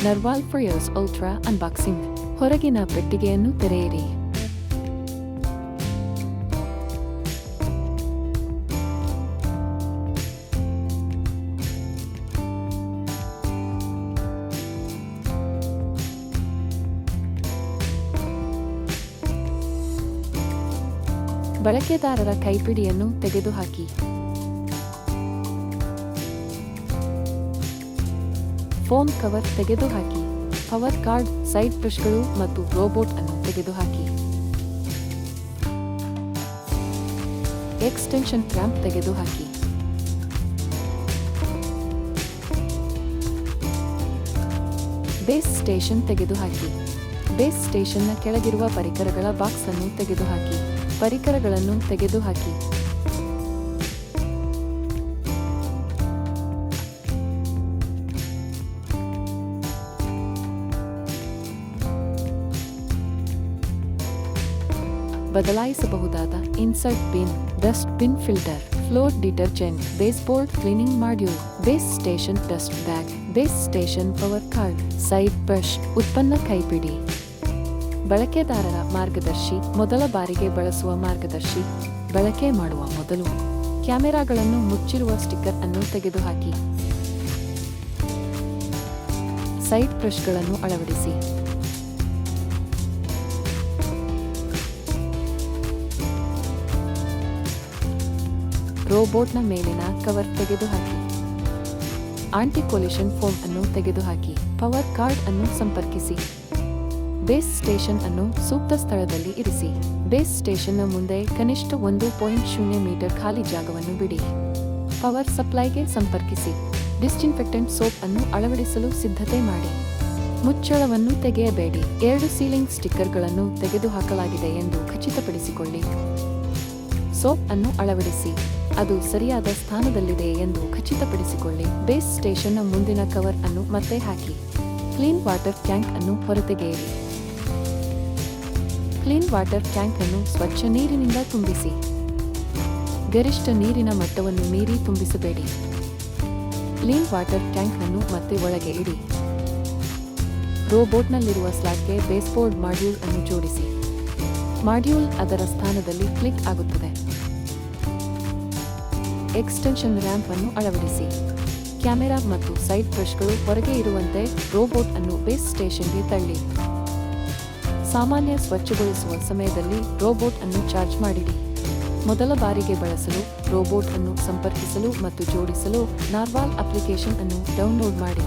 Narwal ಫ್ರೈಯರ್ಸ್ ultra unboxing. ಹೊರಗಿನ ಪೆಟ್ಟಿಗೆಯನ್ನು ತೆರೆಯಿರಿ. ಬಳಕೆದಾರರ ಕೈಪಿಡಿಯನ್ನು ತೆಗೆದುಹಾಕಿ. ಫೋಮ್ ಕವರ್ ತೆಗೆದುಹಾಕಿ. ಪವರ್ ಕಾರ್ಡ್, ಸೈಡ್ ಬ್ರಷ್ಗಳು ಮತ್ತು ರೋಬೋಟ್ ಅನ್ನು ತೆಗೆದುಹಾಕಿ. ಎಕ್ಸ್ಟೆನ್ಷನ್ ಕ್ಲಾಂಪ್ ತೆಗೆದುಹಾಕಿ. ಬೇಸ್ ಸ್ಟೇಷನ್ ತೆಗೆದುಹಾಕಿ. ಬೇಸ್ ಸ್ಟೇಷನ್ನ ಕೆಳಗಿರುವ ಪರಿಕರಗಳ ಬಾಕ್ಸ್ ಅನ್ನು ತೆಗೆದುಹಾಕಿ. ಪರಿಕರಗಳನ್ನು ತೆಗೆದುಹಾಕಿ. ಬದಲಾಯಿಸಬಹುದಾದ insert bin, dust bin filter, floor detergent, baseboard cleaning module, base station dust bag, base station power cord, side brush, ಉತ್ಪನ್ನ ಕೈಪಿಡಿ. ಬಳಕೆದಾರರ ಮಾರ್ಗದರ್ಶಿ. ಮೊದಲ ಬಾರಿಗೆ ಬಳಸುವ ಮಾರ್ಗದರ್ಶಿ. ಬಳಕೆ ಮಾಡುವ ಮೊದಲು ಕ್ಯಾಮೆರಾಗಳನ್ನು ಮುಚ್ಚಿರುವ ಸ್ಟಿಕ್ಕರ್ ಅನ್ನು ತೆಗೆದುಹಾಕಿ. ಸೈಡ್ ಬ್ರಷ್ಗಳನ್ನು ಅಳವಡಿಸಿ. ರೋಬೋಟ್ನ ಮೇಲಿನ ಕವರ್ ತೆಗೆದುಹಾಕಿ. ಆಂಟಿ ಕೊಲಿಷನ್ ಫೋಮ್ ಅನ್ನು ತೆಗೆದುಹಾಕಿ. ಪವರ್ ಕಾರ್ಡ್ ಅನ್ನು ಸಂಪರ್ಕಿಸಿ. ಬೇಸ್ ಸ್ಟೇಷನ್ ಅನ್ನು ಸೂಕ್ತ ಸ್ಥಳದಲ್ಲಿ ಇರಿಸಿ. ಬೇಸ್ ಸ್ಟೇಷನ್ನ ಮುಂದೆ ಕನಿಷ್ಠ 1.0 ಮೀಟರ್ ಖಾಲಿ ಜಾಗವನ್ನು ಬಿಡಿ. ಪವರ್ ಸಪ್ಲೈಗೆ ಸಂಪರ್ಕಿಸಿ. ಡಿಸ್ಇನ್ಫೆಕ್ಟೆಂಟ್ ಸೋಪ್ ಅನ್ನು ಅಳವಡಿಸಲು ಸಿದ್ಧತೆ ಮಾಡಿ. ಮುಚ್ಚಳವನ್ನು ತೆಗೆಯಬೇಡಿ. 2 ಸೀಲಿಂಗ್ ಸ್ಟಿಕ್ಕರ್ಗಳನ್ನು ತೆಗೆದುಹಾಕಲಾಗಿದೆ ಎಂದು ಖಚಿತಪಡಿಸಿಕೊಳ್ಳಿ. ಸೋಪ್ ಅನ್ನು ಅಳವಡಿಸಿ. ಅದು ಸರಿಯಾದ ಸ್ಥಾನದಲ್ಲಿದೆ ಎಂದು ಖಚಿತಪಡಿಸಿಕೊಳ್ಳಿ. ಬೇಸ್ ಸ್ಟೇಷನ್ನ ಮುಂದಿನ ಕವರ್ ಅನ್ನು ಮತ್ತೆ ಹಾಕಿ. ಕ್ಲೀನ್ ವಾಟರ್ ಟ್ಯಾಂಕ್ ಅನ್ನು ಹೊರತೆಗೆಯಿರಿ. ಕ್ಲೀನ್ ವಾಟರ್ ಟ್ಯಾಂಕ್ ಅನ್ನು ಸ್ವಚ್ಛ ನೀರಿನಿಂದ ತುಂಬಿಸಿ. ಗರಿಷ್ಠ ನೀರಿನ ಮಟ್ಟವನ್ನು ಮೀರಿ ತುಂಬಿಸಬೇಡಿ. ಕ್ಲೀನ್ ವಾಟರ್ ಟ್ಯಾಂಕ್ ಅನ್ನು ಮತ್ತೆ ಒಳಗೆ ಇಡಿ. ರೋಬೋಟ್ನಲ್ಲಿರುವ ಸ್ಲಾಟ್ಗೆ ಬೇಸ್ಬೋರ್ಡ್ ಮಾಡ್ಯೂಲ್ ಅನ್ನು ಜೋಡಿಸಿ. ಮಾಡ್ಯೂಲ್ ಅದರ ಸ್ಥಾನದಲ್ಲಿ ಕ್ಲಿಕ್ ಆಗುತ್ತದೆ. ಎಕ್ಸ್ಟೆನ್ಷನ್ ರ್ಯಾಂಪ್ ಅನ್ನು ಅಳವಡಿಸಿ. ಕ್ಯಾಮೆರಾ ಮತ್ತು ಸೈಡ್ ಬ್ರಷ್ಗಳು ಹೊರಗೆ ಇರುವಂತೆ ರೋಬೋಟ್ ಅನ್ನು ಬೇಸ್ ಸ್ಟೇಷನ್ಗೆ ತಳ್ಳಿ. ಸಾಮಾನ್ಯ ಸ್ವಚ್ಛಗೊಳಿಸುವ ಸಮಯದಲ್ಲಿ ರೋಬೋಟ್ ಅನ್ನು ಚಾರ್ಜ್ ಮಾಡಿಡಿ. ಮೊದಲ ಬಾರಿಗೆ ಬಳಸಲು, ರೋಬೋಟ್ ಅನ್ನು ಸಂಪರ್ಕಿಸಲು ಮತ್ತು ಜೋಡಿಸಲು ನಾರ್ವಾಲ್ ಅಪ್ಲಿಕೇಶನ್ ಅನ್ನು ಡೌನ್ಲೋಡ್ ಮಾಡಿ.